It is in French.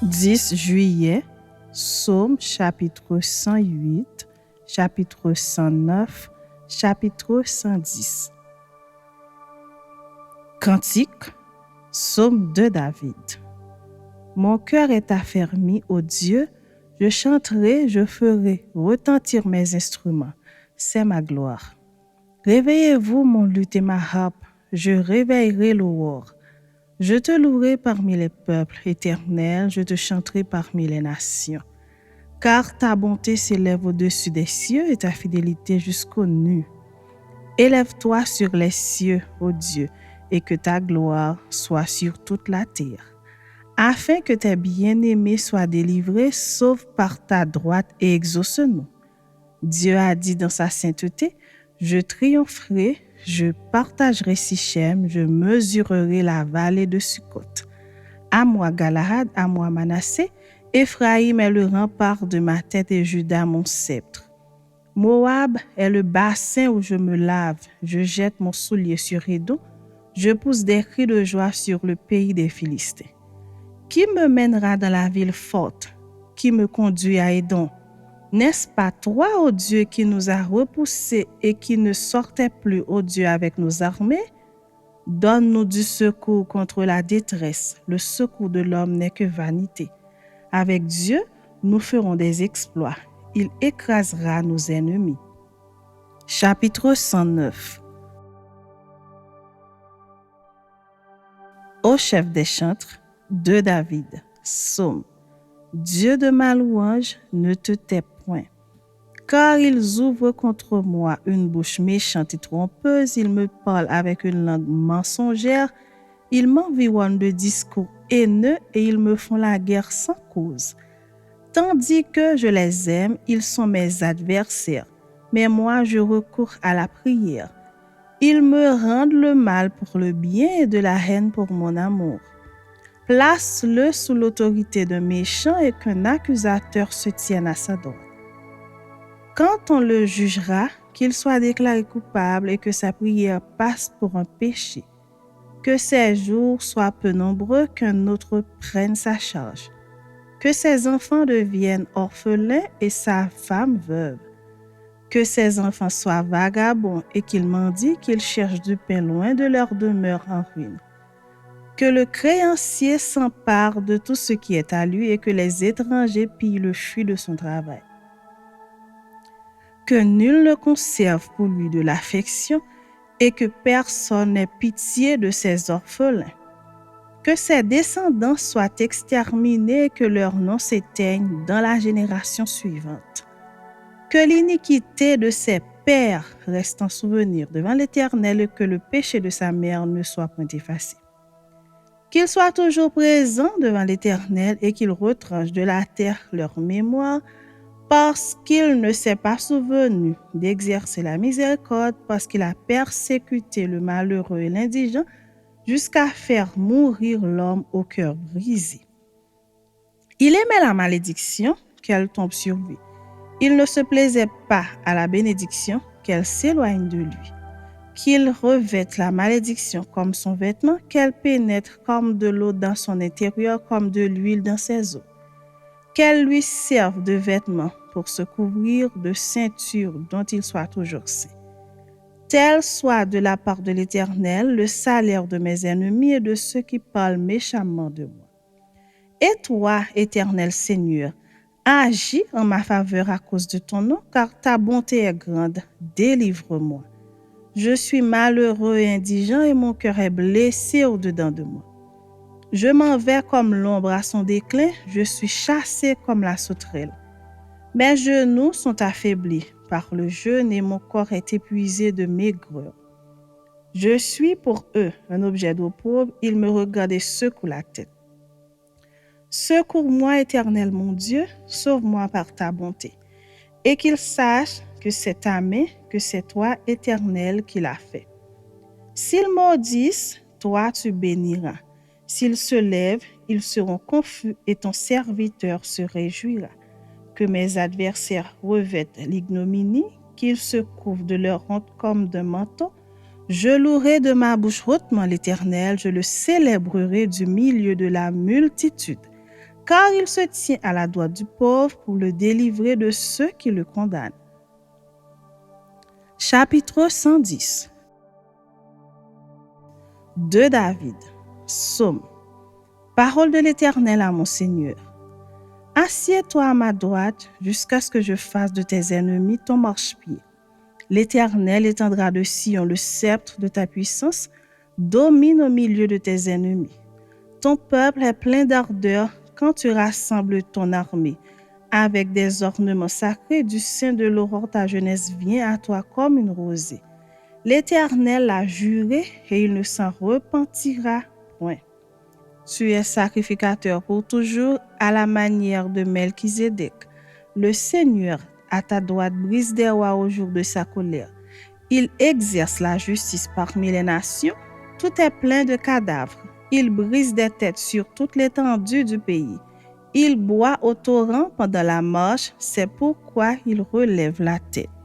10 juillet, Psaume chapitre 108, chapitre 109, chapitre 110. Cantique, Psaume de David. Mon cœur est affermi, ô Dieu, je chanterai, je ferai retentir mes instruments, c'est ma gloire. Réveillez-vous, mon luth et ma harpe, je réveillerai l'aurore. Je te louerai parmi les peuples, Éternel, je te chanterai parmi les nations. Car ta bonté s'élève au-dessus des cieux et ta fidélité jusqu'aux nues. Élève-toi sur les cieux, ô Dieu, et que ta gloire soit sur toute la terre. Afin que tes bien-aimés soient délivrés, sauve par ta droite et exauce-nous. Dieu a dit dans sa sainteté, je triompherai, je partagerai Sichem, je mesurerai la vallée de Sukkot. À moi Galahad, à moi Manassé, Éphraïm est le rempart de ma tête et Juda mon sceptre. Moab est le bassin où je me lave, je jette mon soulier sur Édom, je pousse des cris de joie sur le pays des Philistins. Qui me mènera dans la ville forte? Qui me conduit à Édom? N'est-ce pas toi, ô Dieu, qui nous a repoussés et qui ne sortait plus, ô Dieu, avec nos armées? Donne-nous du secours contre la détresse. Le secours de l'homme n'est que vanité. Avec Dieu, nous ferons des exploits. Il écrasera nos ennemis. Chapitre 109. Au chef des chantres, de David, Psaume. Dieu de ma louange, ne te tais point. Car ils ouvrent contre moi une bouche méchante et trompeuse, ils me parlent avec une langue mensongère, ils m'environnent de discours haineux et ils me font la guerre sans cause. Tandis que je les aime, ils sont mes adversaires, mais moi je recours à la prière. Ils me rendent le mal pour le bien et de la haine pour mon amour. Place-le sous l'autorité d'un méchant et qu'un accusateur se tienne à sa droite. Quand on le jugera, qu'il soit déclaré coupable et que sa prière passe pour un péché. Que ses jours soient peu nombreux, qu'un autre prenne sa charge. Que ses enfants deviennent orphelins et sa femme veuve. Que ses enfants soient vagabonds et qu'ils mendient, qu'ils cherchent du pain loin de leur demeure en ruine. Que le créancier s'empare de tout ce qui est à lui et que les étrangers pillent le fruit de son travail. Que nul ne conserve pour lui de l'affection et que personne n'ait pitié de ses orphelins. Que ses descendants soient exterminés et que leur nom s'éteigne dans la génération suivante. Que l'iniquité de ses pères reste en souvenir devant l'Éternel et que le péché de sa mère ne soit point effacé. Qu'ils soient toujours présents devant l'Éternel et qu'ils retranchent de la terre leur mémoire, parce qu'il ne s'est pas souvenu d'exercer la miséricorde, parce qu'il a persécuté le malheureux et l'indigent, jusqu'à faire mourir l'homme au cœur brisé. Il aimait la malédiction, qu'elle tombe sur lui. Il ne se plaisait pas à la bénédiction, qu'elle s'éloigne de lui. Qu'il revête la malédiction comme son vêtement, qu'elle pénètre comme de l'eau dans son intérieur, comme de l'huile dans ses os. Qu'elle lui serve de vêtement pour se couvrir, de ceinture dont il soit toujours saint. Tel soit de la part de l'Éternel le salaire de mes ennemis et de ceux qui parlent méchamment de moi. Et toi, Éternel Seigneur, agis en ma faveur à cause de ton nom, car ta bonté est grande, délivre-moi. Je suis malheureux et indigent et mon cœur est blessé au-dedans de moi. Je m'en vais comme l'ombre à son déclin, je suis chassé comme la sauterelle. Mes genoux sont affaiblis par le jeûne et mon corps est épuisé de maigreur. Je suis pour eux un objet d'opprobre, ils me regardent et secouent la tête. Secours-moi, Éternel mon Dieu, sauve-moi par ta bonté, et qu'ils sachent que c'est ta main, que c'est toi, Éternel, qui l'a fait. S'ils maudissent, toi tu béniras. S'ils se lèvent, ils seront confus et ton serviteur se réjouira. Que mes adversaires revêtent l'ignominie, qu'ils se couvrent de leur honte comme d'un manteau. Je louerai de ma bouche hautement l'Éternel, je le célébrerai du milieu de la multitude. car il se tient à la droite du pauvre pour le délivrer de ceux qui le condamnent. Chapitre 110 de David. Psaume. Parole de l'Éternel à mon Seigneur. Assieds-toi à ma droite jusqu'à ce que je fasse de tes ennemis ton marchepied. L'Éternel étendra de Sion le sceptre de ta puissance, domine au milieu de tes ennemis. Ton peuple est plein d'ardeur quand tu rassembles ton armée. Avec des ornements sacrés du sein de l'aurore, ta jeunesse vient à toi comme une rosée. L'Éternel l'a juré et il ne s'en repentira point. Tu es sacrificateur pour toujours à la manière de Melchizedek. Le Seigneur, à ta droite, brise des rois au jour de sa colère. Il exerce la justice parmi les nations. Tout est plein de cadavres. Il brise des têtes sur toute l'étendue du pays. Il boit au torrent pendant la marche, c'est pourquoi il relève la tête.